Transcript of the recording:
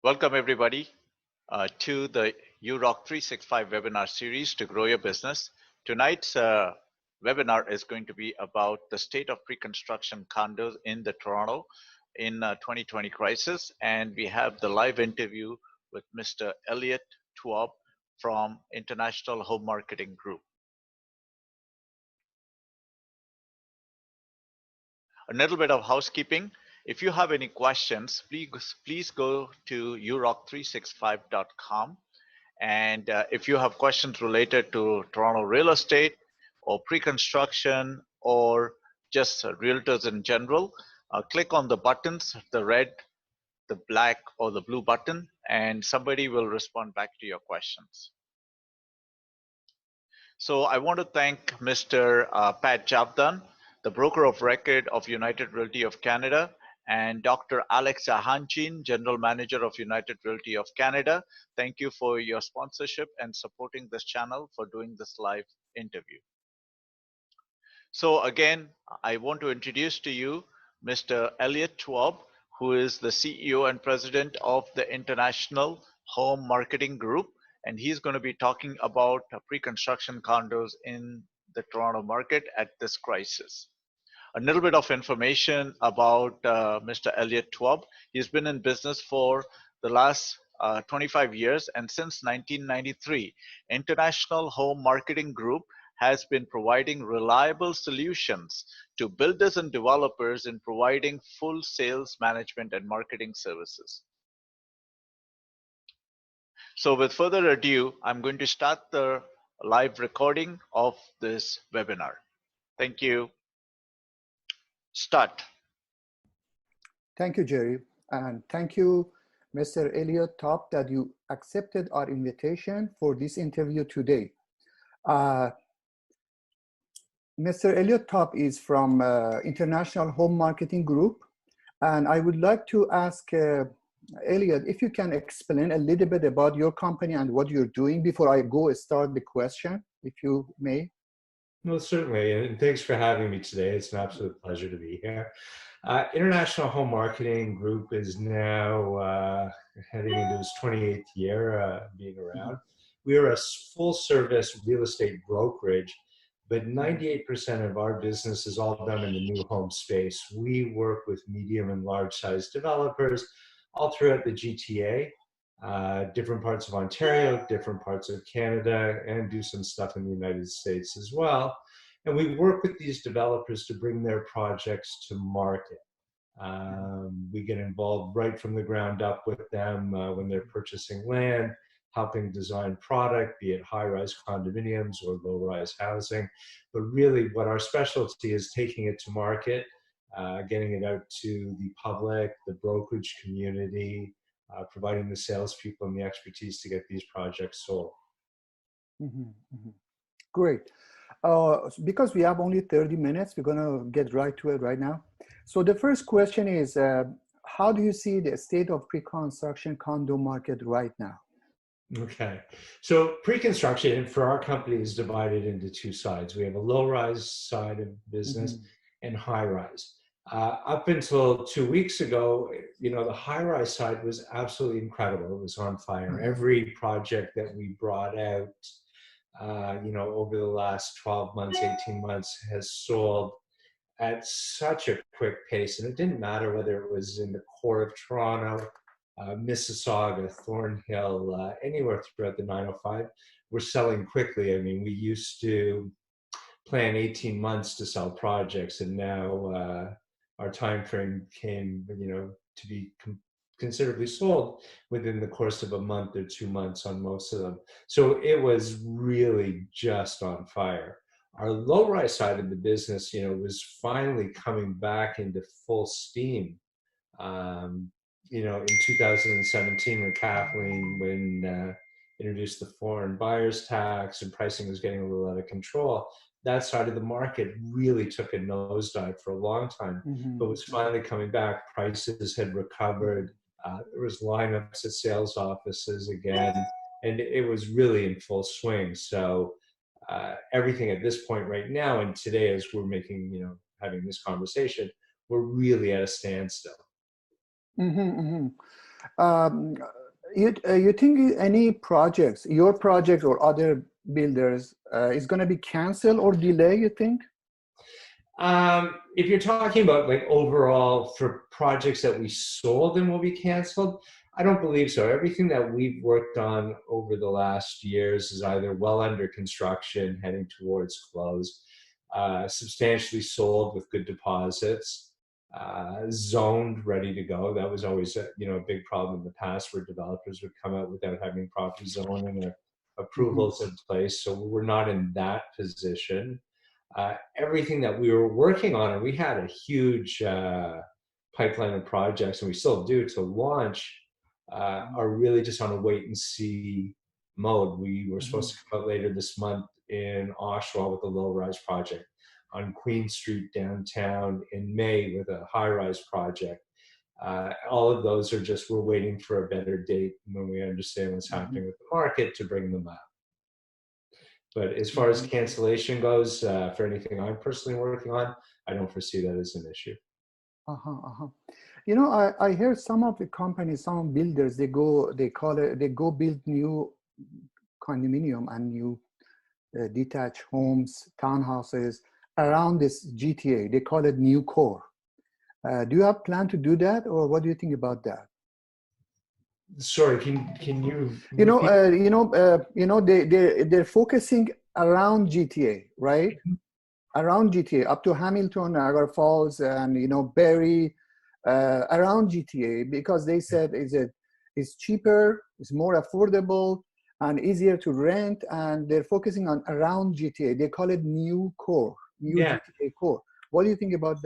Welcome everybody to the UROC 365 webinar series to grow your business. Tonight's webinar is going to be about the state of pre-construction condos in the Toronto in 2020 crisis, and we have the live interview with Mr. Elliott Taube from International Home Marketing Group. A little bit of housekeeping. If you have any questions, please go to uroc365.com. And if you have questions related to Toronto real estate or pre-construction or just realtors in general, click on the buttons, the red, the black, or the blue button, and somebody will respond back to your questions. So I want to thank Mr. Pat Javdan, the broker of record of United Realty of Canada, and Dr. Alex Ahanchin, General Manager of United Realty of Canada. Thank you for your sponsorship and supporting this channel for doing this live interview. So again, I want to introduce to you Mr. Elliott Taube, who is the CEO and President of the International Home Marketing Group, and he's going to be talking about pre-construction condos in the Toronto market at this crisis. A little bit of information about Mr. Elliott Taube. He's been in business for the last 25 years, and since 1993, International Home Marketing Group has been providing reliable solutions to builders and developers in providing full sales management and marketing services. So with further ado, I'm going to start the live recording of this webinar. Thank you. Start. Thank you, Jerry. And thank you, Mr. Elliott Taube, that you accepted our invitation for this interview today. Mr. Elliott Taube is from International Home Marketing Group. And I would like to ask Elliott, if you can explain a little bit about your company and what you're doing before I go start the question, if you may. No, certainly, and thanks for having me today. It's an absolute pleasure to be here. International Home Marketing Group is now heading into its 28th year being around. We are a full-service real estate brokerage, but 98% of our business is all done in the new home space. We work with medium and large-sized developers all throughout the GTA, different parts of Ontario, different parts of Canada, and do some stuff in the United States as well. And we work with these developers to bring their projects to market. We get involved right from the ground up with them when they're purchasing land, helping design product, be it high-rise condominiums or low-rise housing. But really what our specialty is taking it to market, getting it out to the public, the brokerage community, providing the salespeople and the expertise to get these projects sold. Great. Because we have only 30 minutes, we're going to get right to it right now. So the first question is, how do you see the state of pre-construction condo market right now? Okay. So pre-construction for our company is divided into two sides. We have a low-rise side of business and high-rise. Up until 2 weeks ago, you know, the high-rise side was absolutely incredible. It was on fire. Every project that we brought out, you know, over the last 12 months, 18 months has sold at such a quick pace. And it didn't matter whether it was in the core of Toronto, Mississauga, Thornhill, anywhere throughout the 905, we're selling quickly. I mean, we used to plan 18 months to sell projects, and now our time frame came, you know, to be considerably sold within the course of a month or 2 months on most of them. So it was really just on fire. Our low-rise side of the business, you know, was finally coming back into full steam. You know, in 2017 when Kathleen introduced the foreign buyers tax and pricing was getting a little out of control, that side of the market really took a nosedive for a long time, but was finally coming back. Prices had recovered. There was lineups at sales offices again, and it was really in full swing. So everything at this point right now, and today as we're making, you know, having this conversation, we're really at a standstill. Um, you think any projects, your project or other builders, is going to be canceled or delay, you think? If you're talking about like overall for projects that we sold and will be canceled, I don't believe so. Everything that we've worked on over the last years is either well under construction, heading towards close, substantially sold with good deposits, zoned, ready to go. That was always a big problem in the past where developers would come out without having property zoning or approvals in place. So we're not in that position. Everything that we were working on, and we had a huge pipeline of projects, and we still do to launch, are really just on a wait and see mode. We were supposed to come out later this month in Oshawa with a low-rise project, on Queen Street downtown in May with a high-rise project. All of those are just, we're waiting for a better date when we understand what's happening with the market to bring them up. But as far as cancellation goes, for anything I'm personally working on, I don't foresee that as an issue. You know, I hear some of the companies, some builders, they go build new condominium and new detached homes, townhouses around this GTA. They call it new core. Do you have plan to do that, or what do you think about that? Sorry, can you? They're focusing around GTA, right? Around GTA, up to Hamilton, Niagara Falls, and Barrie, around GTA, because they said it's cheaper, it's more affordable, and easier to rent, and they're focusing on around GTA. They call it new core, new GTA core. What do you think about that?